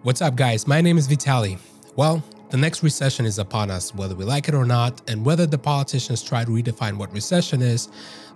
What's up, guys? My name is Vitaly. Well, the next recession is upon us, whether we like it or not, and whether the politicians try to redefine what recession is,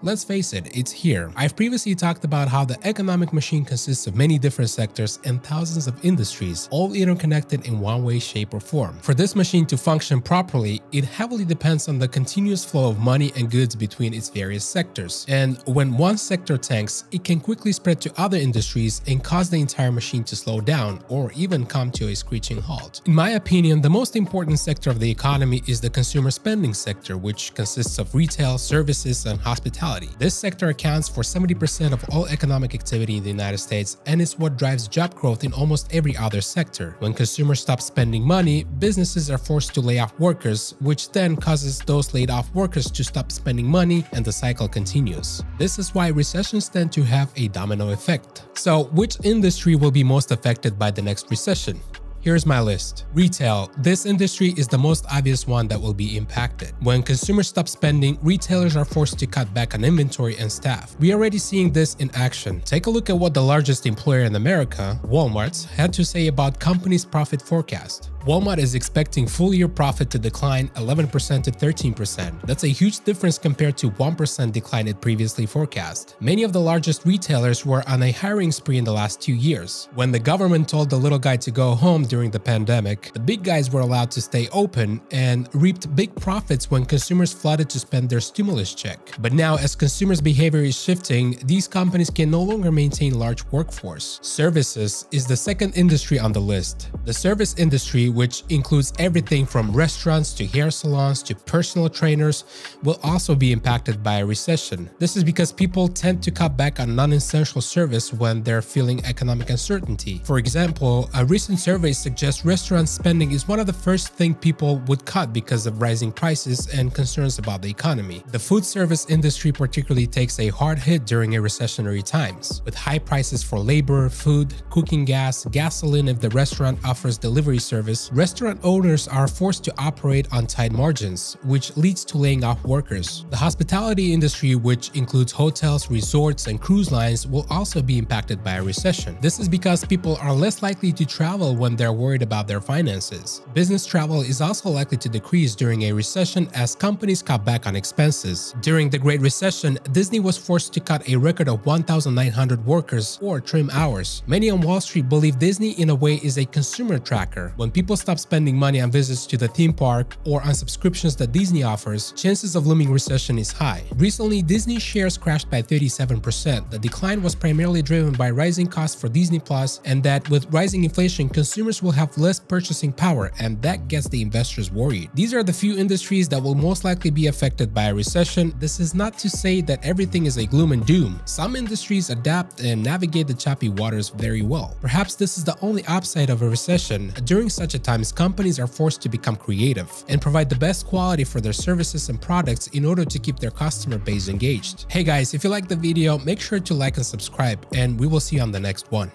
let's face it, it's here. I've previously talked about how the economic machine consists of many different sectors and thousands of industries, all interconnected in one way, shape, or form. For this machine to function properly, it heavily depends on the continuous flow of money and goods between its various sectors. And when one sector tanks, it can quickly spread to other industries and cause the entire machine to slow down or even come to a screeching halt. In my opinion, the most important sector of the economy is the consumer spending sector, which consists of retail, services, and hospitality. This sector accounts for 70% of all economic activity in the United States and is what drives job growth in almost every other sector. When consumers stop spending money, businesses are forced to lay off workers, which then causes those laid off workers to stop spending money, and the cycle continues. This is why recessions tend to have a domino effect. So, which industry will be most affected by the next recession? Here's my list. Retail. This industry is the most obvious one that will be impacted. When consumers stop spending, retailers are forced to cut back on inventory and staff. We're already seeing this in action. Take a look at what the largest employer in America, Walmart, had to say about company's profit forecast. Walmart is expecting full-year profit to decline 11% to 13%. That's a huge difference compared to 1% decline it previously forecast. Many of the largest retailers were on a hiring spree in the last 2 years. When the government told the little guy to go home during the pandemic, the big guys were allowed to stay open and reaped big profits when consumers flooded to spend their stimulus check. But now, as consumers' behavior is shifting, these companies can no longer maintain large workforce. Services is the second industry on the list. The service industry, which includes everything from restaurants to hair salons to personal trainers, will also be impacted by a recession. This is because people tend to cut back on non-essential service when they're feeling economic uncertainty. For example, a recent survey suggests restaurant spending is one of the first things people would cut because of rising prices and concerns about the economy. The food service industry particularly takes a hard hit during a recessionary times, with high prices for labor, food, cooking gas, gasoline if the restaurant offers delivery service. Restaurant owners are forced to operate on tight margins, which leads to laying off workers. The hospitality industry, which includes hotels, resorts, and cruise lines, will also be impacted by a recession. This is because people are less likely to travel when they're worried about their finances. Business travel is also likely to decrease during a recession as companies cut back on expenses. During the Great Recession, Disney was forced to cut a record of 1,900 workers or trim hours. Many on Wall Street believe Disney in a way is a consumer tracker. When people stop spending money on visits to the theme park or on subscriptions that Disney offers, chances of looming recession is high. Recently, Disney shares crashed by 37%. The decline was primarily driven by rising costs for Disney Plus, and that with rising inflation, consumers will have less purchasing power, and that gets the investors worried. These are the few industries that will most likely be affected by a recession. This is not to say that everything is a gloom and doom. Some industries adapt and navigate the choppy waters very well. Perhaps this is the only upside of a recession. During such a times, companies are forced to become creative and provide the best quality for their services and products in order to keep their customer base engaged. Hey guys, if you liked the video, make sure to like and subscribe, and we will see you on the next one.